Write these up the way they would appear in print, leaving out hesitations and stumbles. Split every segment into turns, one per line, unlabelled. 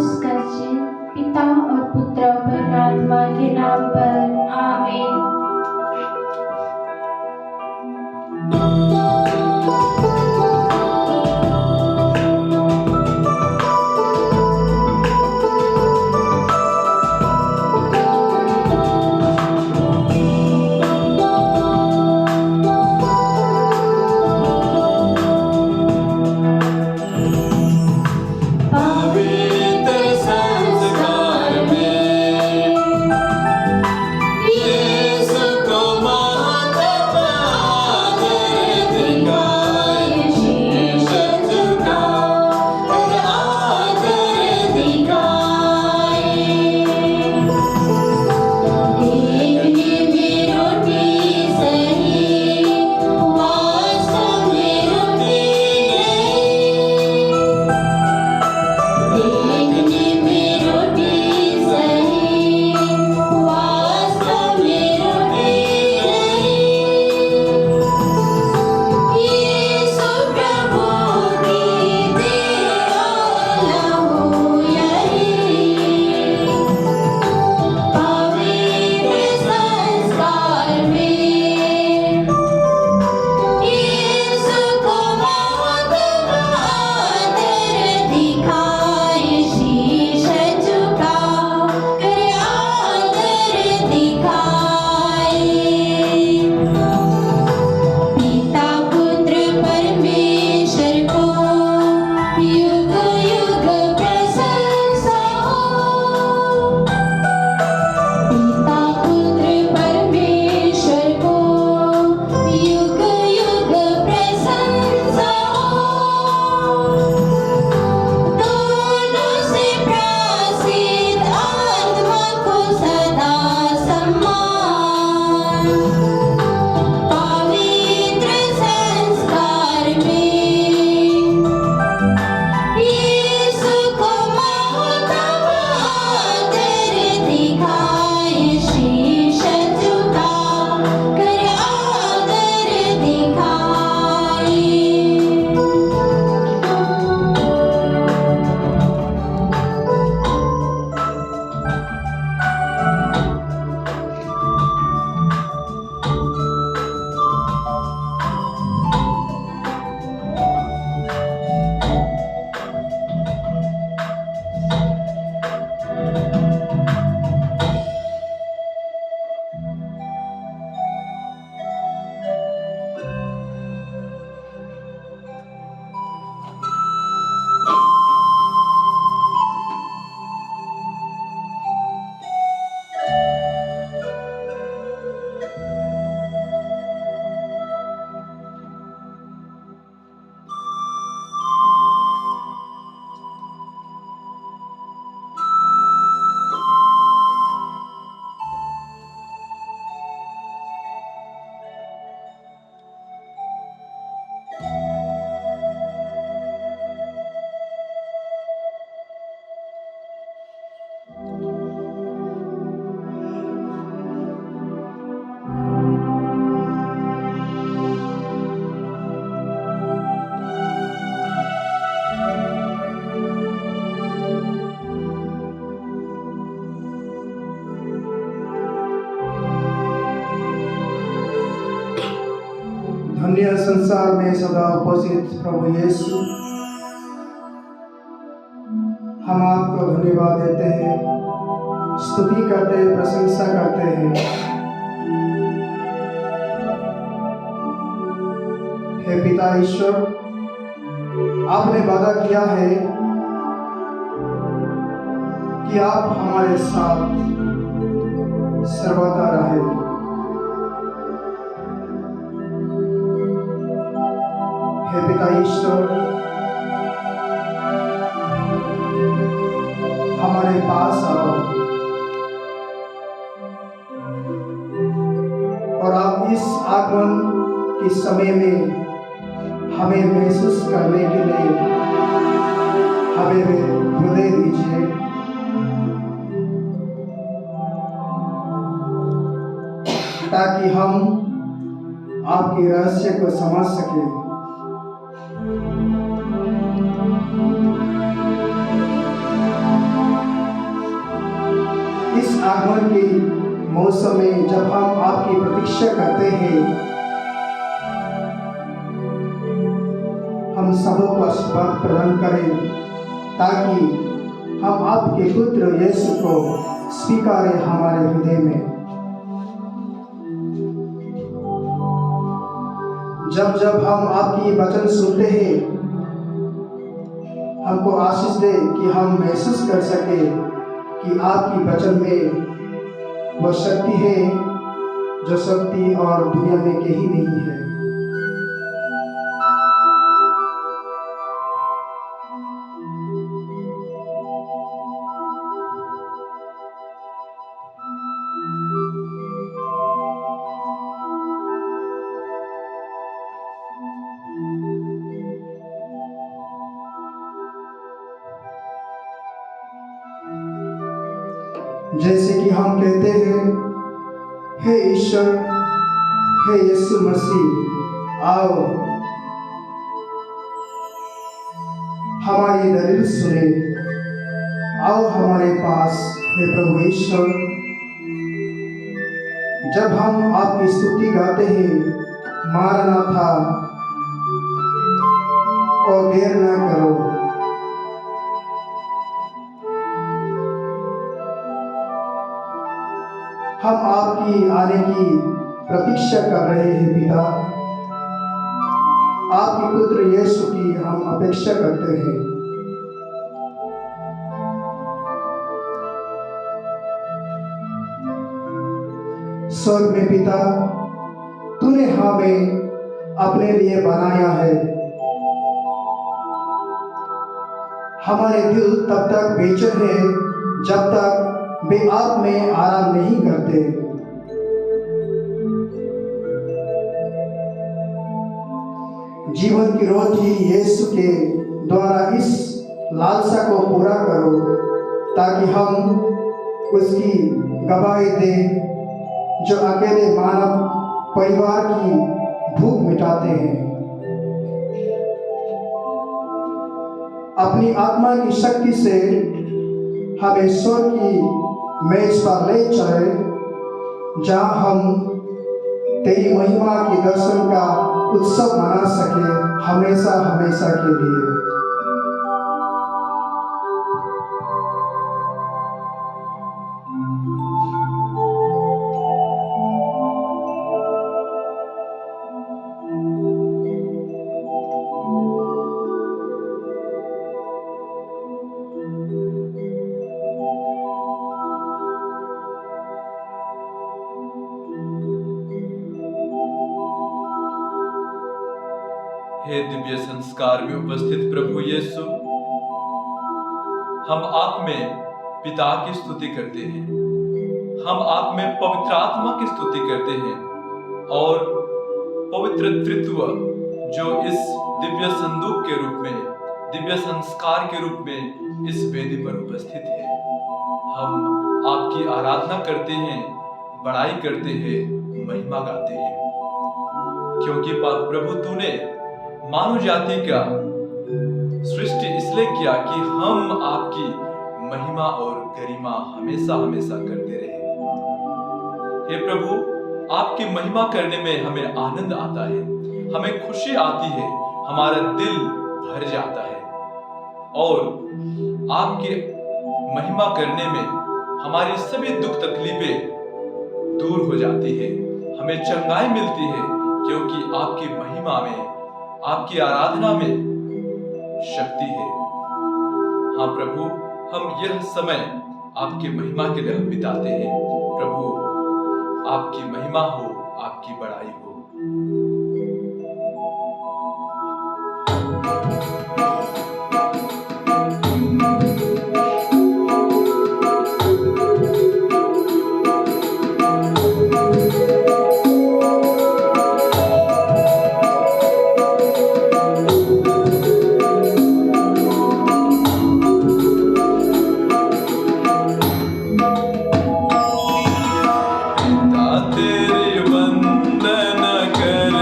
उसका चिन्ह, पिता और पुत्र और पवित्र आत्मा के नाम पर आमीन।
धन्य संसार में सदा उपस्थित प्रभु यीशु, हम आपको धन्यवाद देते हैं, स्तुति करते हैं, प्रशंसा करते हैं। हे पिता ईश्वर, आपने वादा किया है कि आप हमारे साथ सर्वदा रहे। हे पिता ईश्वर, हमारे पास आओ और आप इस आगमन के समय में हमें महसूस करने के लिए हमें हृदय दीजिए। ताकि हम आपके रहस्य को समझ सकें। आगमन के मौसम में जब हम आपकी प्रतीक्षा करते हैं, हम सबको आशीर्वाद प्रदान करें ताकि हम आपके पुत्र यीशु को स्वीकारें हमारे हृदय में। जब जब हम आपकी वचन सुनते हैं, हमको आशीष दे कि हम महसूस कर सके कि आपकी वचन में वह शक्ति है जो शक्ति और दुनिया में कहीं नहीं है। जैसे कि हम कहते हैं, हे ईश्वर, हे यीशु मसीह, आओ हमारी दलील सुने, आओ हमारे पास, हे प्रभु ईश्वर। जब हम आपकी स्तुति गाते हैं, मारनाथा, और देर ना करो। हम आपकी आने की प्रतीक्षा कर रहे हैं पिता। आपके पुत्र यीशु की हम अपेक्षा करते हैं। स्वर्ग में पिता, तूने हमें अपने लिए बनाया है। हमारे दिल तब तक बेचैन है जब तक वे आप में आराम नहीं करते। जीवन की रोटी यीशु के द्वारा इस लालसा को पूरा करो ताकि हम उसकी गवाही दें जो अकेले मानव परिवार की भूख मिटाते हैं। अपनी आत्मा की शक्ति से हमें स्वर्ग की मेज पर ले चले, जहाँ हम तेरी महिमा के दर्शन का उत्सव मना सके हमेशा हमेशा के लिए।
हे दिव्य संस्कार में उपस्थित प्रभु यीशु, हम आप में पिता की स्तुति करते हैं, हम आप में पवित्र आत्मा की स्तुति करते हैं और पवित्र त्रित्व जो इस दिव्य संदूक के रूप में, दिव्य संस्कार के रूप में इस वेदी पर उपस्थित है। हम आपकी आराधना करते हैं, बड़ाई करते हैं, महिमा गाते हैं, क्योंकि प्रभु तूने मानव जाति का सृष्टि इसलिए किया कि हम आपकी महिमा और गरिमा हमेशा हमेशा करते रहे। हे प्रभु, आपकी महिमा करने में हमें आनंद आता है, हमें खुशी आती है, हमारा दिल भर जाता है और आपकी महिमा करने में हमारी सभी दुख तकलीफें दूर हो जाती है, हमें चंगाई मिलती है, क्योंकि आपकी महिमा में, आपकी आराधना में शक्ति है। हाँ प्रभु, हम यह समय आपकी महिमा के लिए हम बिताते हैं। प्रभु, आपकी महिमा हो, आपकी बड़ाई हो। तेरी वंदना कर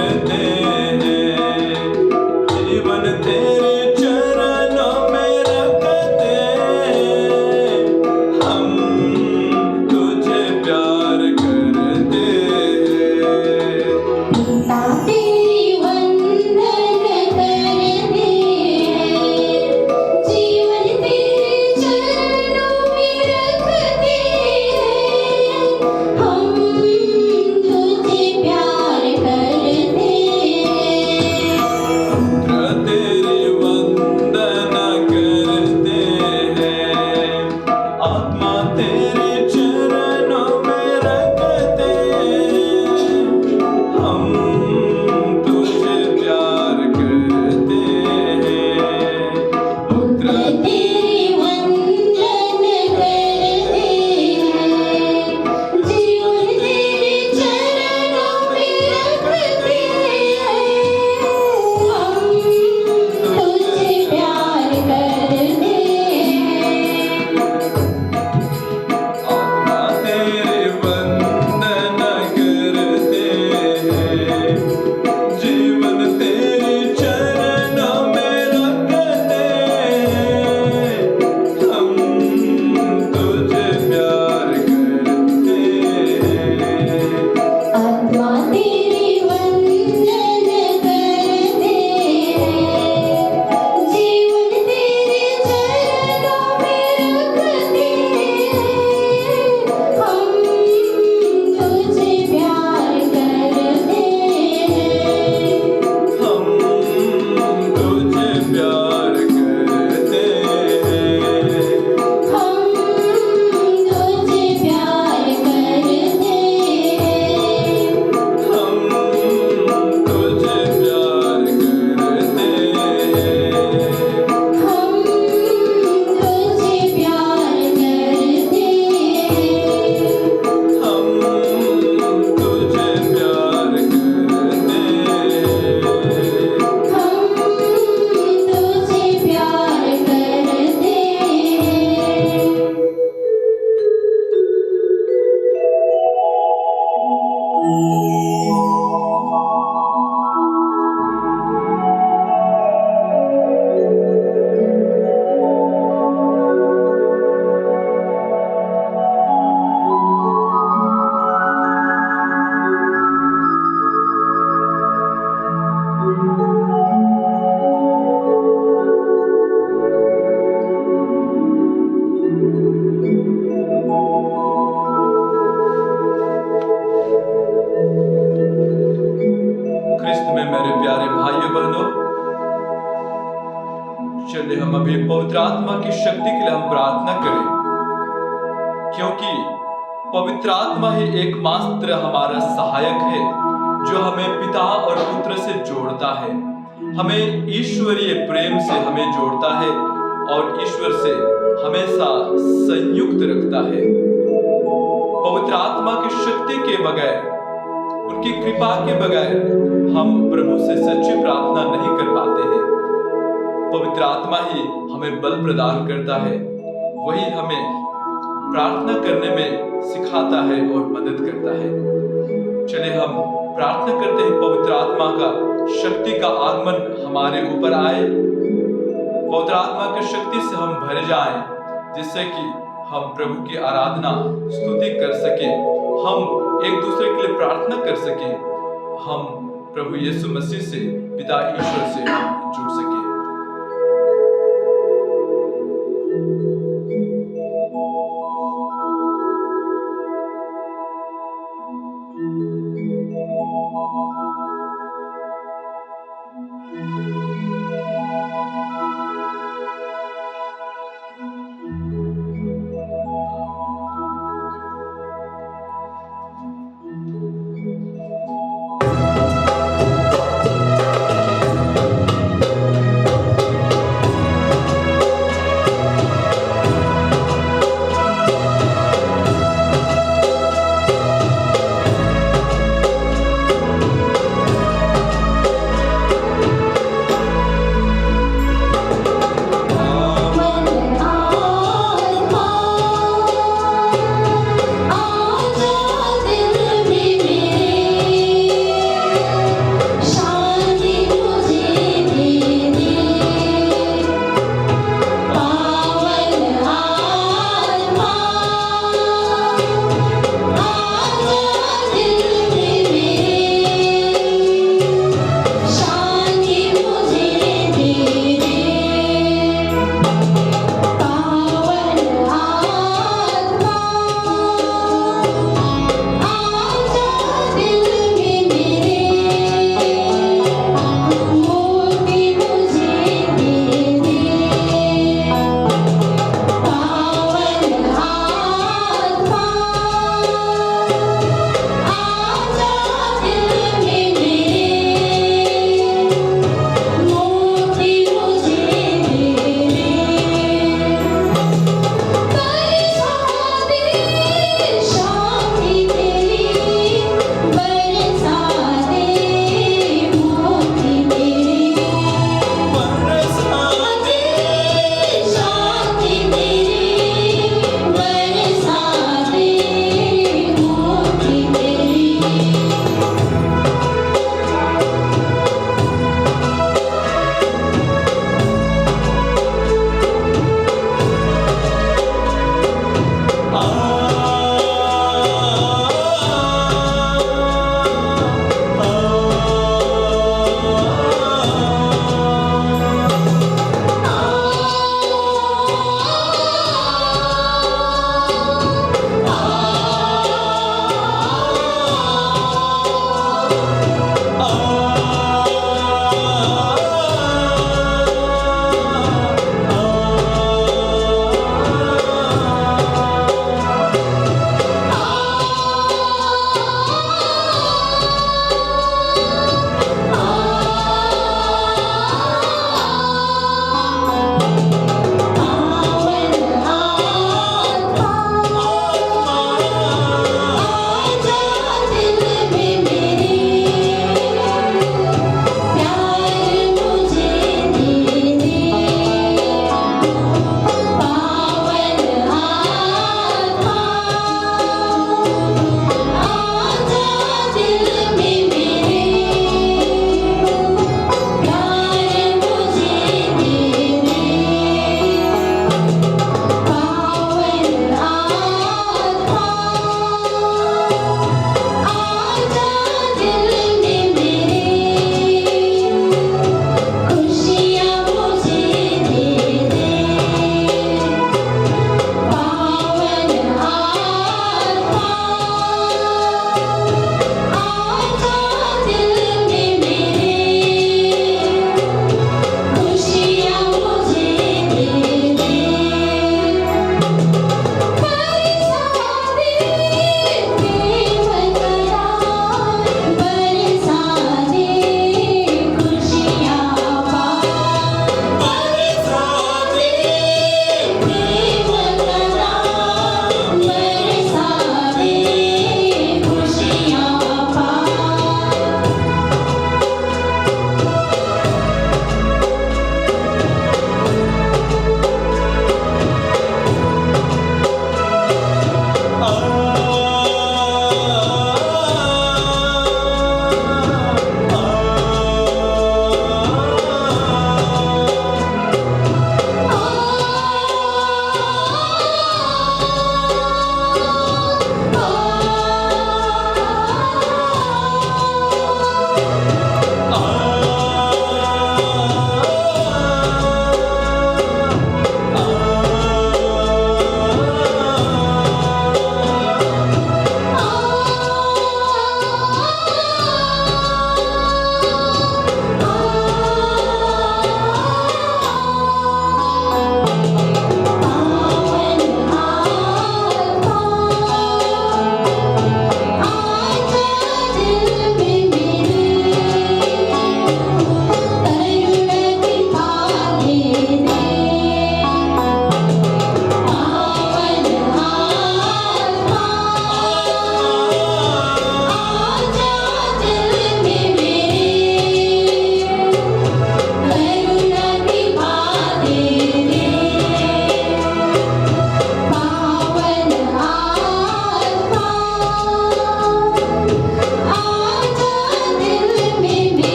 चलिए हम अभी पवित्र आत्मा की शक्ति के लिए हम प्रार्थना करें, क्योंकि पवित्र आत्मा ही एकमात्र हमारा सहायक है जो हमें पिता और पुत्र से जोड़ता है, हमें ईश्वरीय प्रेम से हमें जोड़ता है और ईश्वर से हमेशा संयुक्त रखता है। पवित्र आत्मा की शक्ति के बगैर, उनकी कृपा के बगैर हम प्रभु से सच्ची प्रार्थना नहीं कर पाते हैं। पवित्र आत्मा ही हमें बल प्रदान करता है, वही हमें प्रार्थना करने में सिखाता है और मदद करता है। चलिए हम प्रार्थना करते हैं पवित्र आत्मा का शक्ति का आगमन हमारे ऊपर आए, पवित्र आत्मा की शक्ति से हम भर जाएं, जिससे कि हम प्रभु की आराधना स्तुति कर सके, हम एक दूसरे के लिए प्रार्थना कर सके, हम प्रभु यीशु मसीह से, पिता ईश्वर से जुड़ सके।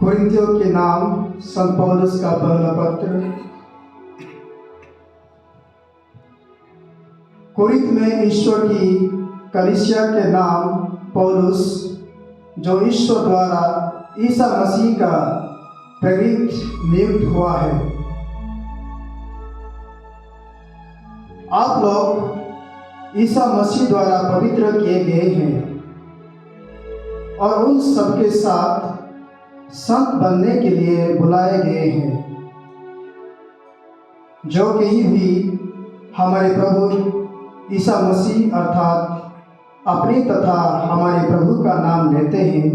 कुरिन्थियों के नाम संत पौलुस का पहला पत्र। कुरिन्थ में ईश्वर की कलीसिया के नाम पौलुस, जो ईश्वर द्वारा ईसा मसीह का प्रेरित नियुक्त हुआ है। आप लोग ईसा मसीह द्वारा पवित्र किए गए हैं और उन सबके साथ संत बनने के लिए बुलाए गए हैं, जो कहीं भी हमारे प्रभु ईसा मसीह अर्थात अपने तथा हमारे प्रभु का नाम लेते हैं।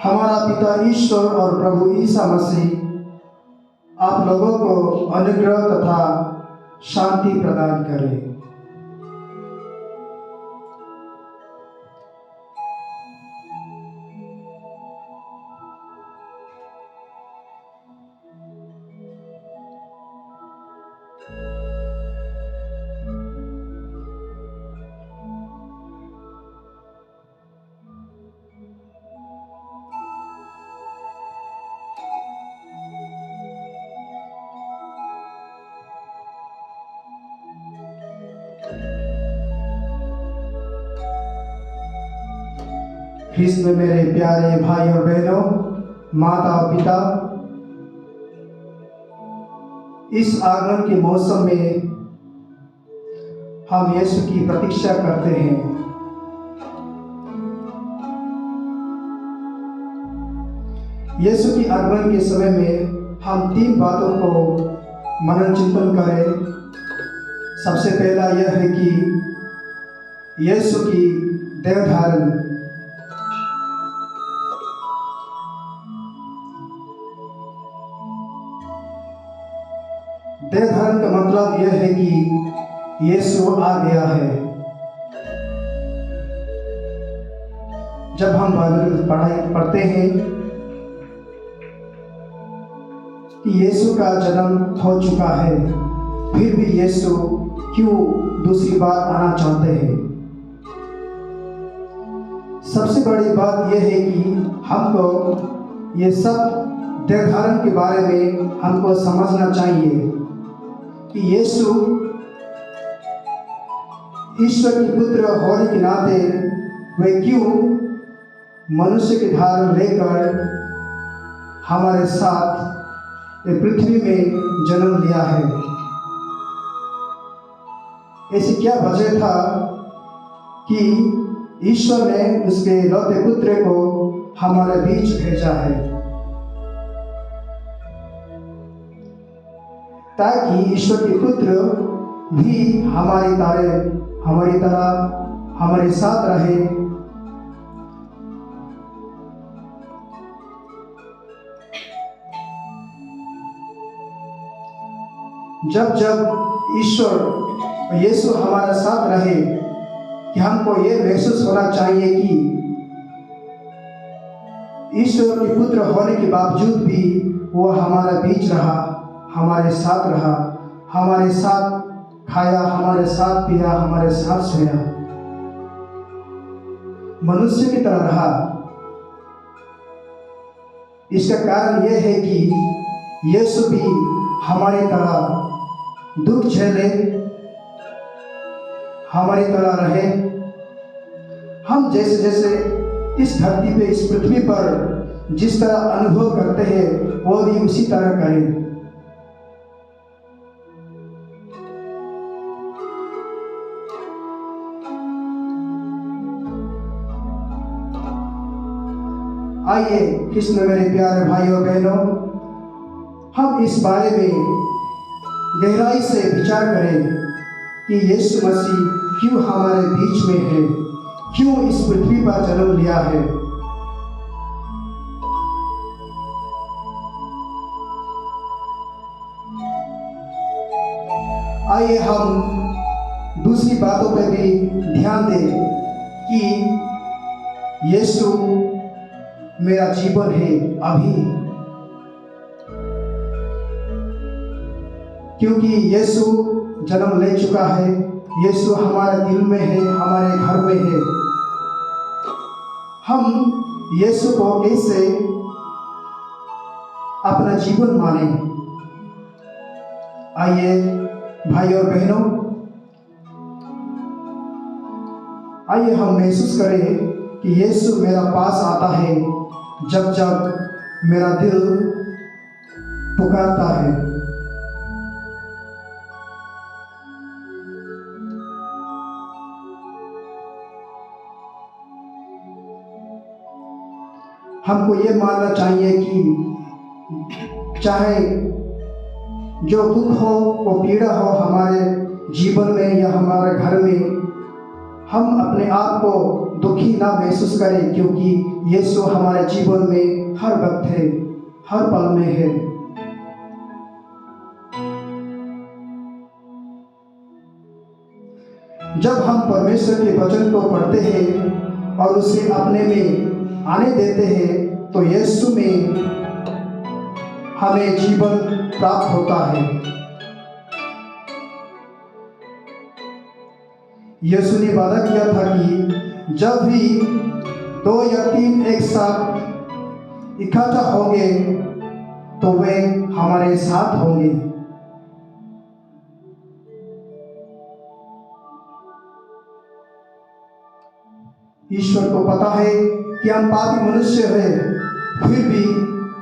हमारा पिता ईश्वर और प्रभु ईसा मसीह आप लोगों को अनुग्रह तथा शांति प्रदान करें। ख्रिस्त में मेरे प्यारे भाई और बहनों, माता और पिता, इस आगमन के मौसम में हम यीशु की प्रतीक्षा करते हैं। यीशु की आगमन के समय में हम 3 बातों को मनन चिंतन करें। सबसे पहला यह है कि यीशु की देहधारण। देहधारण का मतलब यह है कि यीशु आ गया है। जब हम बाइबल पढ़ते हैं कि यीशु का जन्म हो चुका है, फिर भी यीशु क्यों दूसरी बार आना चाहते हैं? सबसे बड़ी बात यह है कि हमको ये सब देहधारण के बारे में हमको समझना चाहिए कि यीशु ईश्वर की पुत्र होने के नाते वे क्यों मनुष्य के धारण लेकर हमारे साथ पृथ्वी में जन्म लिया है। ऐसी क्या वजह था कि ईश्वर ने उसके लौते पुत्र को हमारे बीच भेजा है, ताकि ईश्वर के पुत्र भी हमारी तरह हमारे साथ रहे। जब जब ईश्वर यीशु हमारे साथ रहे कि हमको ये महसूस होना चाहिए कि ईश्वर के पुत्र होने के बावजूद भी वो हमारे बीच रहा, हमारे साथ रहा, हमारे साथ खाया, हमारे साथ पिया, हमारे साथ सोया, मनुष्य की तरह रहा। इसका कारण यह है कि यीशु भी हमारी तरह दुख झेले, हमारी तरह रहे। हम जैसे जैसे इस धरती पे, इस पृथ्वी पर जिस तरह अनुभव करते हैं, वो भी उसी तरह करें। आइए कृष्ण में मेरे प्यारे भाइयों बहनों, हम इस बारे में गहराई से विचार करें कि यीशु मसीह क्यों हमारे बीच में है, क्यों इस पृथ्वी पर जन्म लिया है। आइए हम दूसरी बातों पर भी ध्यान दें कि यीशु मेरा जीवन है अभी, क्योंकि यीशु जन्म ले चुका है। यीशु हमारे दिल में है, हमारे घर में है। हम यीशु को कैसे अपना जीवन माने। आइए भाई और बहनों, आइए हम महसूस करें कि यीशु मेरा पास आता है जब जब मेरा दिल पुकारता है। हमको ये मानना चाहिए कि चाहे जो दुख हो, वो पीड़ा हो हमारे जीवन में या हमारे घर में, हम अपने आप को दुखी ना महसूस करें, क्योंकि यीशु हमारे जीवन में हर वक्त है, हर पल में है। जब हम परमेश्वर के वचन को पढ़ते हैं और उसे अपने में आने देते हैं तो यीशु में हमें जीवन प्राप्त होता है। यीशु ने वादा किया था कि जब भी 2 या 3 एक साथ इकट्ठा होंगे तो वे हमारे साथ होंगे। ईश्वर को पता है कि हम पापी मनुष्य हैं, फिर भी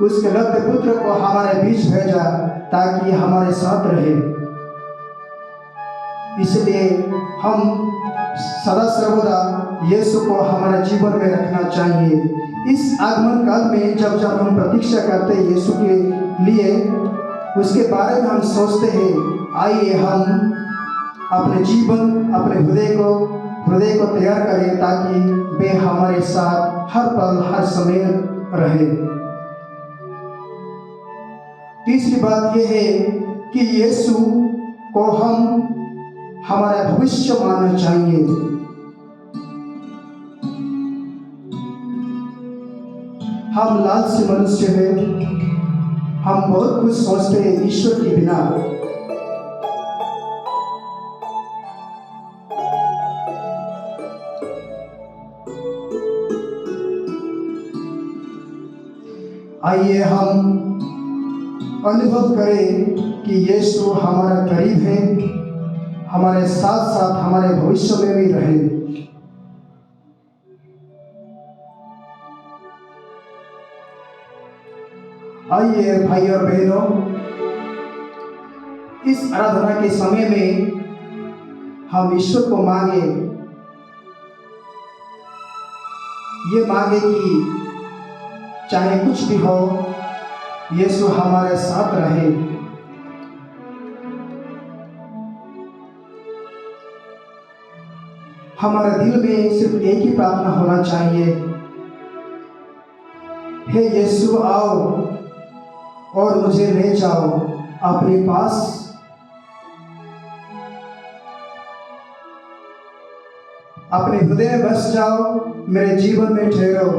उसके लौते पुत्र को हमारे बीच भेजा ताकि हमारे साथ रहे। इसलिए हम सदा सर्वदा यीशु को हमारे जीवन में रखना चाहिए। इस आगमन काल में जब जब हम प्रतीक्षा करते हैं यीशु के लिए, उसके बारे में हम सोचते हैं, आइए हम अपने जीवन, अपने हृदय को तैयार करें ताकि वे हमारे साथ हर पल हर समय रहे। तीसरी बात यह है कि यीशु को हम हमारा भविष्य मानना चाहिए। हम लालची मनुष्य हैं, हम बहुत कुछ सोचते हैं ईश्वर के बिना। आइए हम अनुभव करें कि यीशु हमारा करीब है, हमारे साथ साथ हमारे भविष्य में भी रहे। आइए भाई और बहनों, इस आराधना के समय में हम ईश्वर को मांगे, ये मांगे कि चाहे कुछ भी हो, यीशु हमारे साथ रहे। हमारे दिल में सिर्फ एक ही प्रार्थना होना चाहिए, हे यीशु आओ और मुझे ले जाओ अपने पास। अपने हृदय में बस जाओ, मेरे जीवन में ठहरो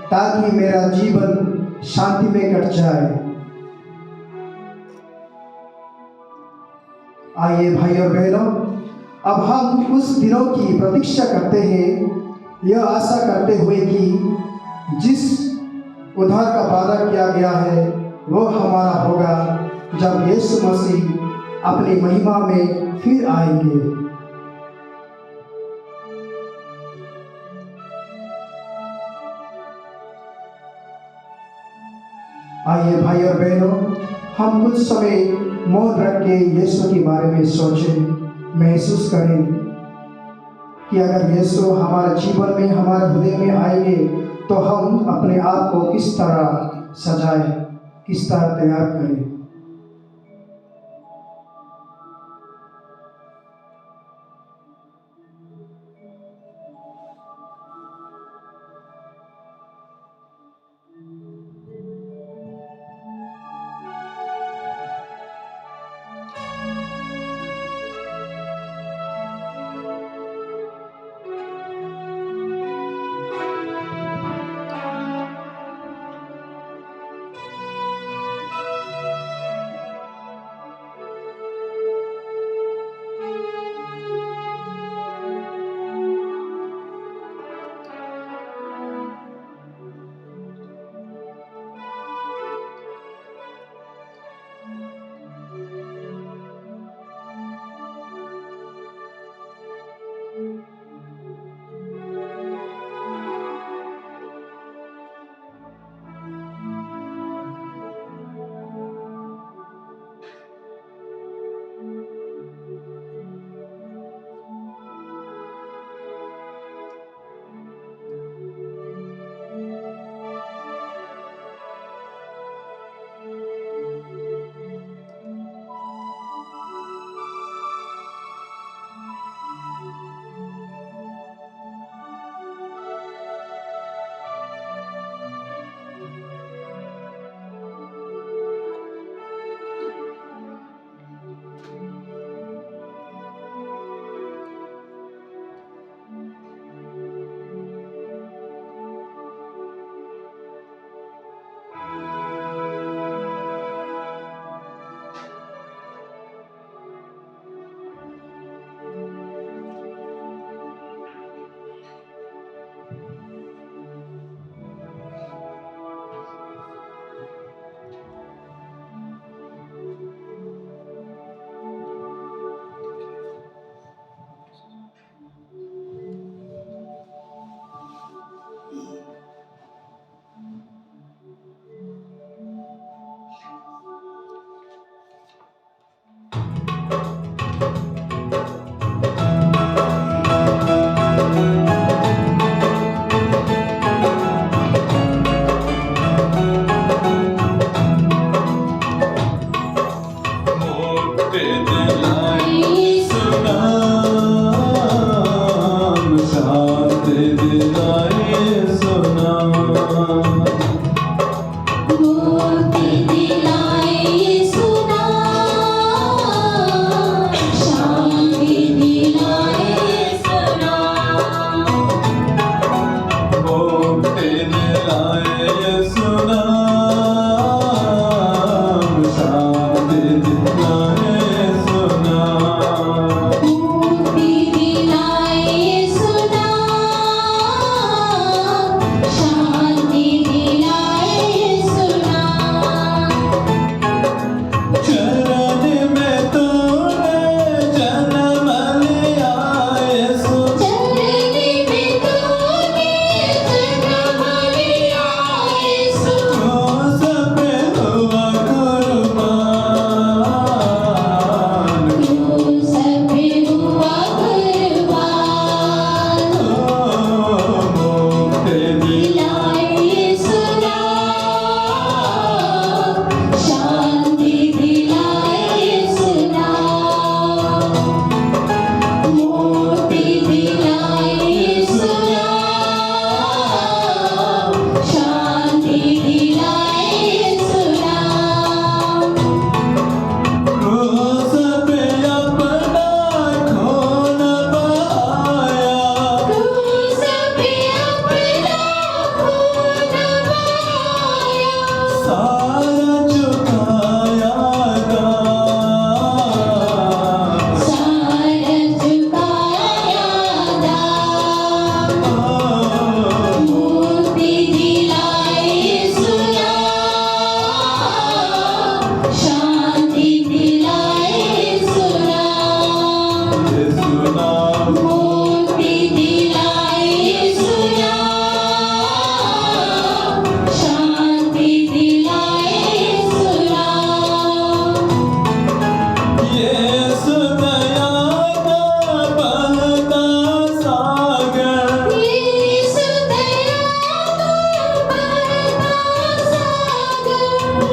ताकि मेरा जीवन शांति में कट जाए। आइए भाई और बहनों, अब हम उस दिनों की प्रतीक्षा करते हैं, यह आशा करते हुए कि जिस उद्धार का वादा किया गया है वो हमारा होगा जब यीशु मसीह अपनी महिमा में फिर आएंगे। आइए भाई और बहनों, हम कुछ समय मौन रख के यीशु के बारे में सोचें, महसूस करें कि अगर यीशु हमारे जीवन में, हमारे हृदय में आएंगे तो हम अपने आप को किस तरह सजाएं, किस तरह तैयार करें।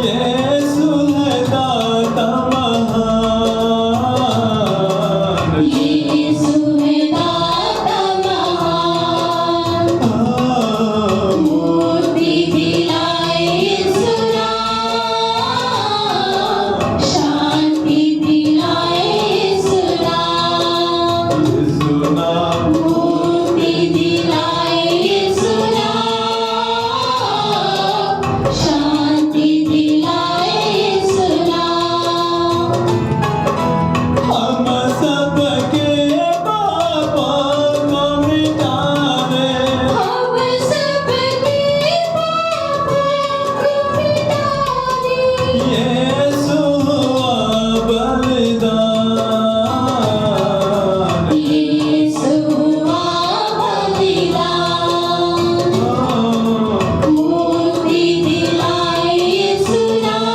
यीशु है दाता महान,
यीशु है दाता महान, मुक्ति दिलाए यीशु नाम, शांति दिलाए यीशु नाम,
यीशु नाम
मुक्ति दिलाए यीशु नाम, शांति दिलाए यीशु नाम।
हम सबके पापों को मिटावे,
हम सबके पापों को मिटाने,
यीशु हुआ बलिदान,
यीशु हुआ बलिदान, मुक्ति दिलाए यीशु नाम,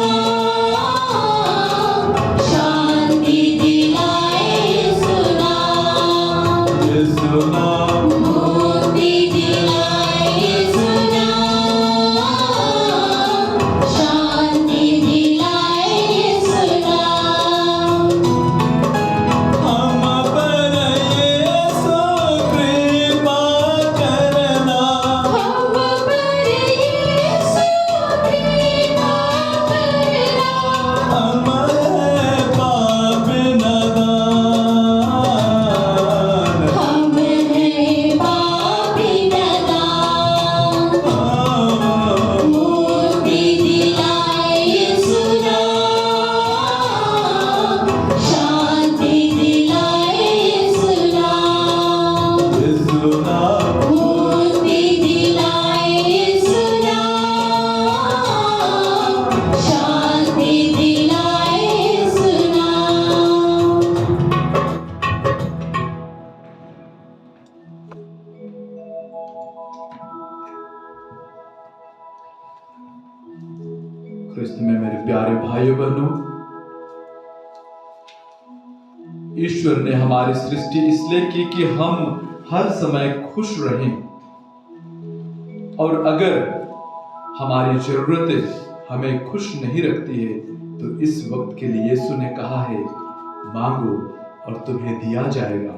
शांति दिलाए यीशु नाम,
यीशु नाम
मुक्ति दिलाए यीशु नाम, शांति दिलाए यीशु नाम।
हम पर यीशु कृपा करना,
हम पर यीशु कृपा करना,
हम हैं पापी नादान,
हम हैं पापी नादान, मुक्ति दिलाए यीशु नाम, शांति दिलाए यीशु नाम,
यीशु नाम
मुक्ति दिलाए यीशु नाम, शांति दिलाए यीशु नाम।
क्रिस्त में मेरे प्यारे भाइयों बहनों, ईश्वर ने हमारी सृष्टि इसलिए की कि हम हर समय खुश रहें, और अगर हमारी जरूरतें हमें खुश नहीं रखती है तो इस वक्त के लिए यीशु ने कहा है, मांगो और तुम्हें दिया जाएगा,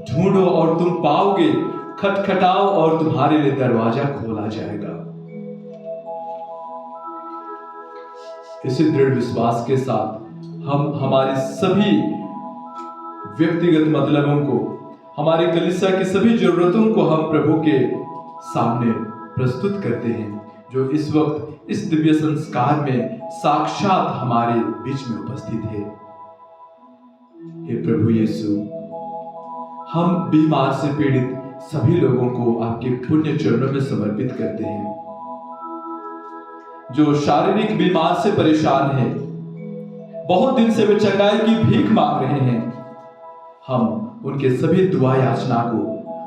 ढूंढो और तुम पाओगे, खटखटाओ और तुम्हारे लिए दरवाजा खोला जाएगा। इसी दृढ़ विश्वास के साथ हम हमारी सभी व्यक्तिगत मतलबों को, हमारी कलीसिया की सभी जरूरतों को हम प्रभु के सामने प्रस्तुत करते हैं, जो इस वक्त इस दिव्य संस्कार में साक्षात हमारे बीच में उपस्थित है। हे प्रभु यीशु, हम बीमार से पीड़ित सभी लोगों को आपके पुण्य चरणों में समर्पित करते हैं। जो शारीरिक बीमार से परेशान है, बहुत दिन से वे चंगाई की भीख मांग रहे हैं, हम उनके सभी दुआ याचना को,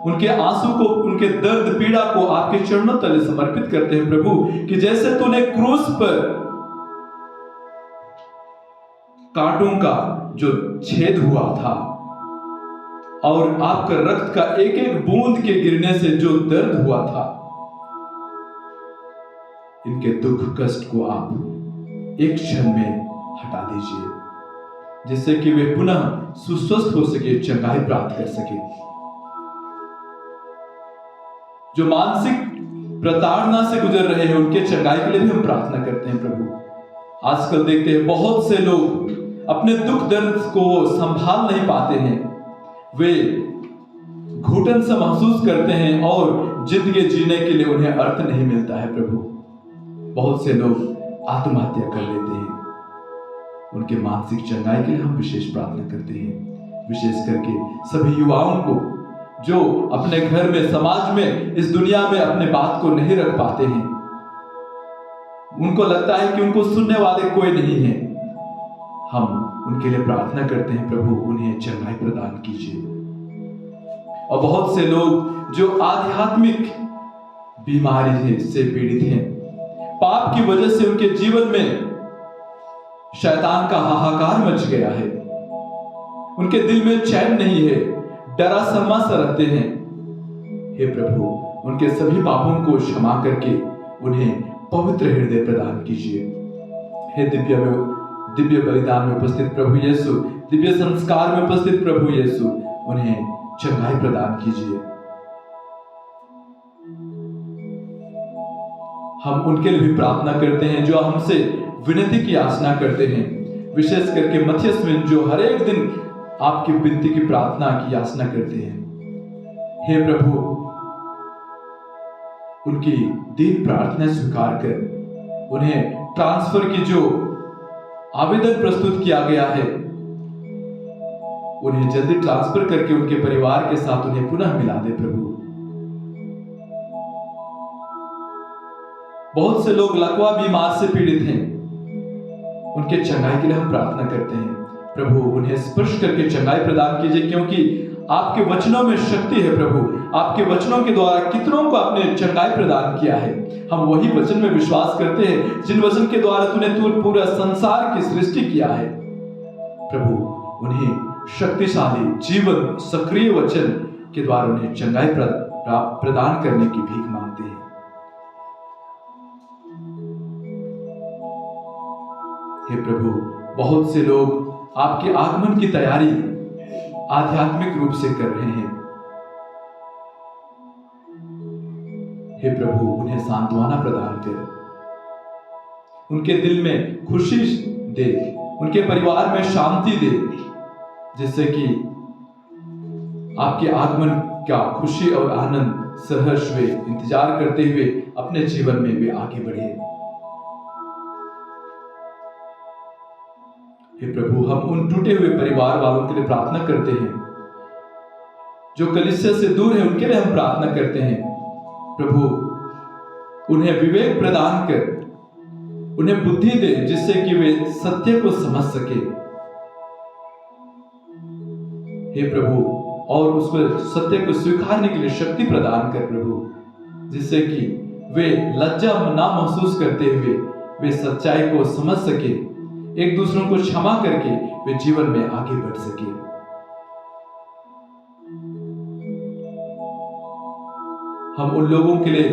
उनके आंसू को, उनके दर्द पीड़ा को आपके चरणों तले समर्पित करते हैं प्रभु, कि जैसे तूने क्रूस पर कांटों का जो छेद हुआ था और आपका रक्त का एक एक बूंद के गिरने से जो दर्द हुआ था, इनके दुख कष्ट को आप एक क्षण में हटा दीजिए, जिससे कि वे पुनः सुस्वस्थ हो सके, चंगाई प्राप्त कर सके। जो मानसिक प्रताड़ना से गुजर रहे हैं, उनके चंगाई के लिए भी हम प्रार्थना करते हैं प्रभु। आजकल देखते हैं बहुत से लोग अपने दुख दर्द को संभाल नहीं पाते हैं, वे घुटन से महसूस करते हैं और जिंदगी जीने के लिए उन्हें अर्थ नहीं मिलता है प्रभु। बहुत से लोग आत्महत्या कर लेते हैं, उनके मानसिक चंगाई के लिए हम विशेष प्रार्थना करते हैं, विशेष करके सभी युवाओं को जो अपने घर में, समाज में, इस दुनिया में अपने बात को नहीं रख पाते हैं। उनको लगता है कि उनको सुनने वाले कोई नहीं है। हम उनके लिए प्रार्थना करते हैं प्रभु, उन्हें चंगाई प्रदान कीजिए। और बहुत से लोग जो आध्यात्मिक बीमारी से पीड़ित हैं, पाप की वजह से उनके जीवन में शैतान का हाहाकार मच गया है, उनके दिल में चैन नहीं है, डरा सहमा सा रहते हैं। हे प्रभु, उनके सभी पापों को क्षमा करके उन्हें पवित्र हृदय प्रदान कीजिए। हे दिव्य बलिदान में उपस्थित प्रभु यीशु, दिव्य संस्कार में उपस्थित प्रभु यीशु, उन्हें चंगाई प्रदान कीजिए। हम उनके लिए भी प्रार्थना करते हैं जो हमसे विनती की याचना करते हैं, विशेष करके मथियस में जो हर एक दिन आपकी विनती की प्रार्थना की याचना करते हैं। हे प्रभु, उनकी दीन प्रार्थना स्वीकार कर उन्हें ट्रांसफर की जो आवेदन प्रस्तुत किया गया है, उन्हें जल्दी ट्रांसफर करके उनके परिवार के साथ उन्हें पुनः मिला दे प्रभु। बहुत से लोग लकवा बीमार से पीड़ित हैं, उनके चंगाई के लिए हम प्रार्थना करते हैं। प्रभु, उन्हें स्पर्श करके चंगाई प्रदान कीजिए, क्योंकि आपके वचनों में शक्ति है प्रभु। आपके वचनों के द्वारा कितनों को आपने चंगाई प्रदान किया है। हम वही वचन में विश्वास करते हैं जिन वचन के द्वारा तूने पूरा संसार की सृष्टि किया है। प्रभु, उन्हें शक्तिशाली जीवन सक्रिय वचन के द्वारा उन्हें चंगाई प्रदान करने की भीख मांगते हैं। हे प्रभु, बहुत से लोग आपके आगमन की तैयारी आध्यात्मिक रूप से कर रहे हैं। हे प्रभु, उन्हें सांत्वना प्रदान कर, उनके दिल में खुशी दे, उनके परिवार में शांति दे, जिससे कि आपके आगमन का खुशी और आनंद सहर्ष वे इंतजार करते हुए अपने जीवन में वे आगे बढ़े। हे प्रभु, हम उन टूटे हुए परिवार वालों के लिए प्रार्थना करते हैं जो कलीसिया से दूर है, उनके लिए हम प्रार्थना करते हैं। प्रभु, उन्हें विवेक प्रदान कर, उन्हें बुद्धि दे, जिससे कि वे सत्य को समझ सके। हे प्रभु, और उस पर सत्य को स्वीकारने के लिए शक्ति प्रदान कर प्रभु, जिससे कि वे लज्जा ना महसूस करते हुए वे सच्चाई को समझ सके, एक दूसरों को क्षमा करके वे जीवन में आगे बढ़ सके। हम उन लोगों के लिए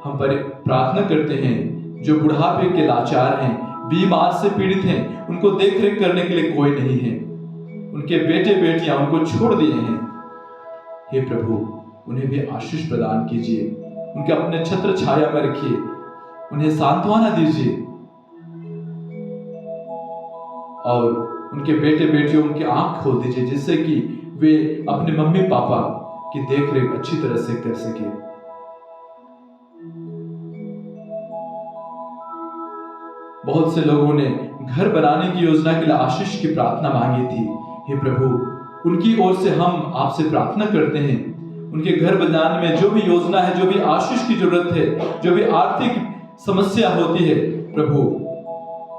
हम प्रार्थना करते हैं जो बुढ़ापे के लाचार हैं, बीमार से पीड़ित हैं, उनको देखरेख करने के लिए कोई नहीं है, उनके बेटे बेटियां उनको छोड़ दिए हैं। हे प्रभु, उन्हें भी आशीष प्रदान कीजिए, उनके अपने छत्र छाया में रखिए, उन्हें सांत्वना दीजिए, और उनके बेटे बेटियों उनकी आंख खोल दीजिए, जिससे कि वे अपने मम्मी पापा की देखरेख अच्छी तरह से कर सके। बहुत से लोगों ने घर बनाने की योजना के लिए आशीष की प्रार्थना मांगी थी। हे प्रभु, उनकी ओर से हम आपसे प्रार्थना करते हैं, उनके घर बनाने में जो भी योजना है, जो भी आशीष की जरूरत है, जो भी आर्थिक समस्या होती है, प्रभु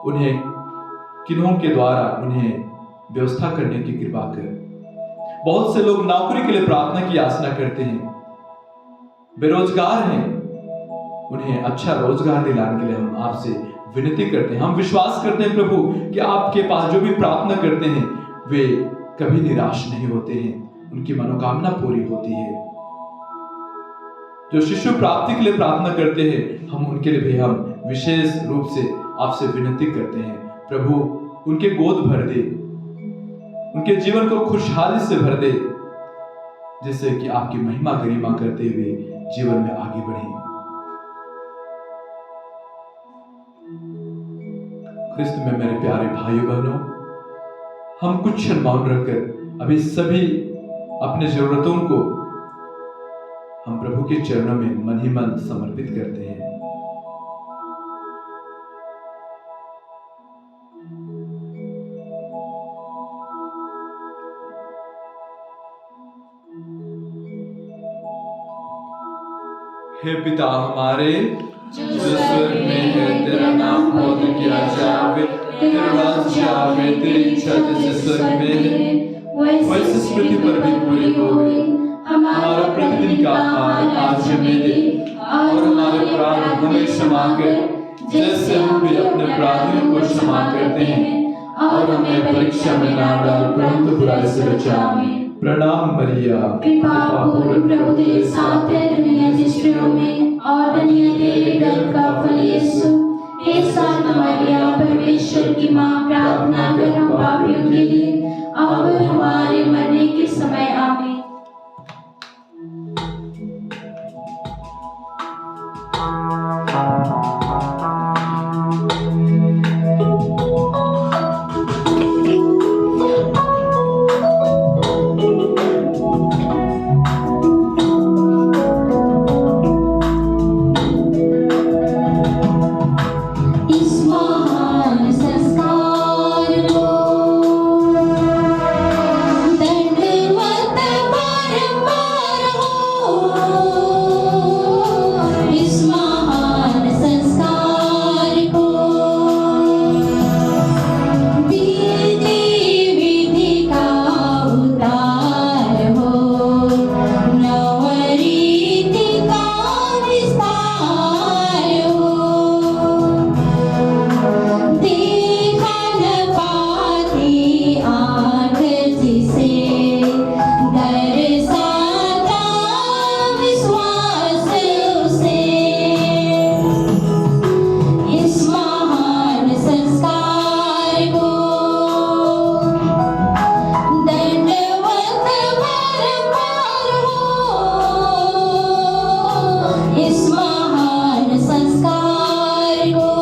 उन्हें किन्हों के द्वारा उन्हें व्यवस्था करने की कृपा कर। बहुत से लोग नौकरी के लिए प्रार्थना की याचना करते हैं, बेरोजगार हैं, उन्हें अच्छा रोजगार दिलाने के लिए हम आपसे विनती करते हैं। हम विश्वास करते हैं प्रभु कि आपके पास जो भी प्रार्थना करते हैं वे कभी निराश नहीं होते हैं, उनकी मनोकामना पूरी होती है। जो शिशु प्राप्ति के लिए प्रार्थना करते हैं, हम उनके लिए भी हम विशेष रूप से आपसे विनती करते हैं। प्रभु, उनके गोद भर दे, उनके जीवन को खुशहाली से भर दे, जिससे कि आपकी महिमा गरिमा करते हुए जीवन में आगे बढ़े। ख्रिस्त में मेरे प्यारे भाइयों बहनों, हम कुछ क्षण मौन रखकर अभी सभी अपने जरूरतों को हम प्रभु के चरणों में मन ही मन समर्पित करते हैं। हे पिता हमारे जो स्वर्ग में है, तेरा नाम पवित्र किया जावे, तेरा राज्य आवे, तेरी इच्छा जैसे स्वर्ग में है वैसे पृथ्वी पर भी पूरी होवे। हमारा प्रतिदिन का आहार आज हमें दे, और हमारे अपराध हमें क्षमा कर, जैसे हम भी अपने अपराधियों को क्षमा करते हैं, और हमें परीक्षा में ना डाल, परंतु बुराई से बचावे। प्रणाम मरिया,
कृपा पूर्ण प्रभु तेरे साथ है, दुनिया की स्त्रियों में और धन्य तेरे गर्भ का फल यीशु। हे संत मरिया, परमेश्वर की माँ, प्रार्थना कर हम पापियों के लिए, अब और हमारे मरने के समय। आमीन। इस महान संस्कार को दंडवत बारंबार हो। इस महान संस्कार को विधि विधि का उतार हो। नवरीति का विस्तार हो। देखा न पाती आँख जिसे, दर्शाता विश्वास उसे। इस महान संस्कार को दंडवत बारंबार हो। इस महान संस्कार को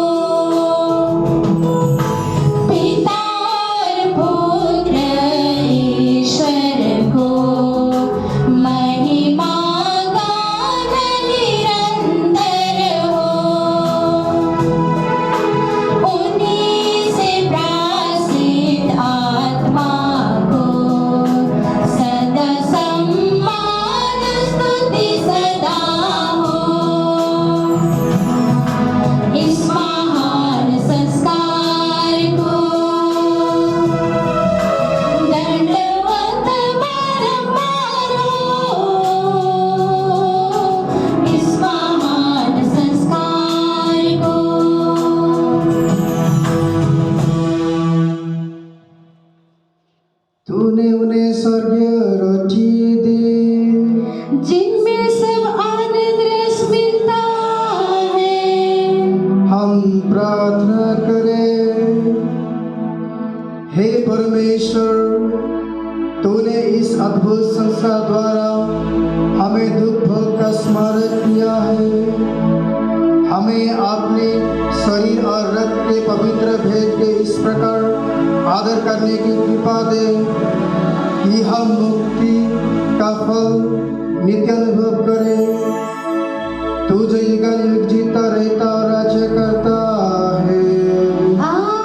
पिता और पुत्र ईश्वर को महिमा गान निरंतर हो। उन्हीं से प्रासित आत्मा को सदा सम्मान स्तुति सदा हो। इस महान संस्कार को दंडवत बारंबार हो। इस महान संस्कार को
तूने उन्हें स्वर्गीय रोटी दी,
जिनमें सब आनंद रस मिलता है।
हम प्रार्थना करें। हे परमेश्वर, तूने इस अद्भुत संस्था द्वारा हमें दुख भोग का स्मरण किया है। हमें अपने शरीर और रक्त के पवित्र भेद के इस प्रकार आदर करने की कृपा दे कि हम मुक्ति का फल नित्य अनुभव करें। तू जो युगानुयुग जीता रहता और राज्य करता है।
आमीन।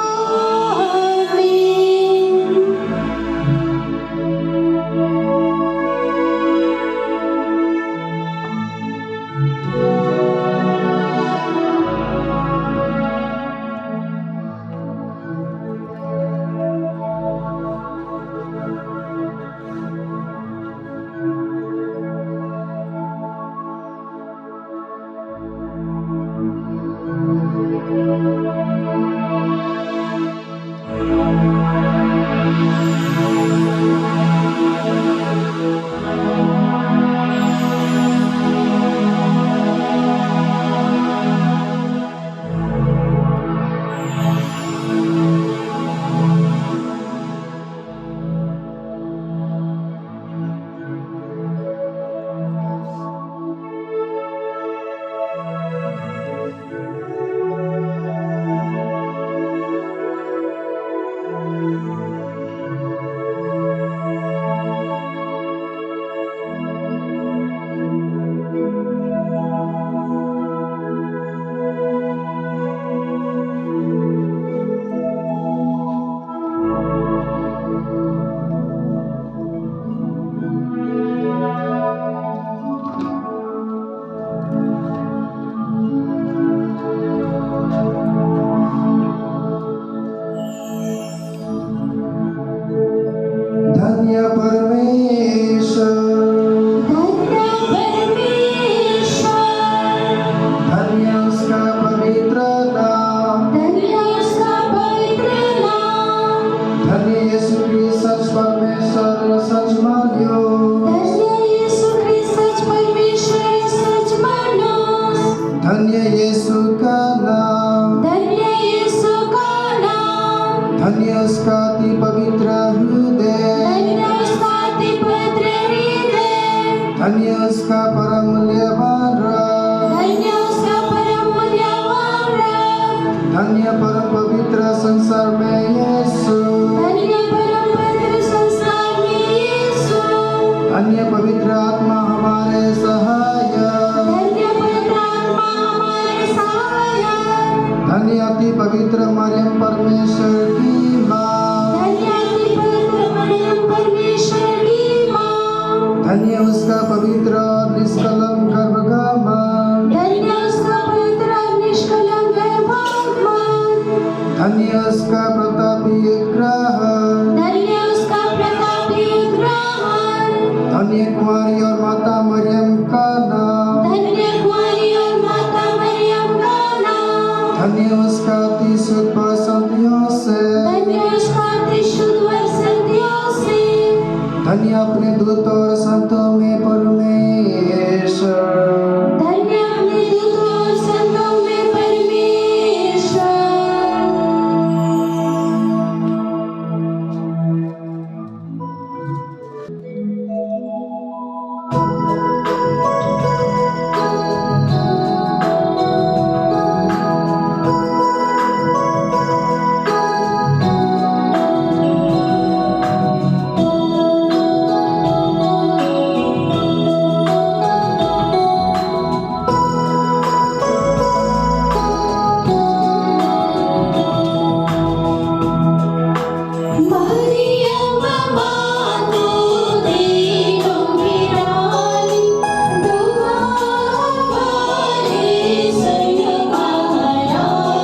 धन्य उसका अति पवित्र हृदय,
धन्य उसका अति पवित्र हृदय,
धन्य उसका परम मूल्यवान रक्त,
धन्य उसका परम मूल्यवान रक्त,
धन्य परम पवित्र संसार में यीशु,
धन्य परम पवित्र संसार में यीशु,
धन्य पवित्र आत्मा हमारे सहायक,
धन्य पवित्र आत्मा हमारे सहायक,
धन्य अति पवित्र मरियम परमेश्वर की माँ,
धन्य अति पवित्र मरियम परमेश्वर की माँ,
धन्य उसका पवित्र और निष्कलंक गर्भगमन,
धन्य उसका पवित्र और निष्कलंक गर्भागमन,
धन्य उसका प्रतापी ग्रहण,
धन्य उसका प्रतापी ग्रहण,
धन्य कुमारी और माता मरियम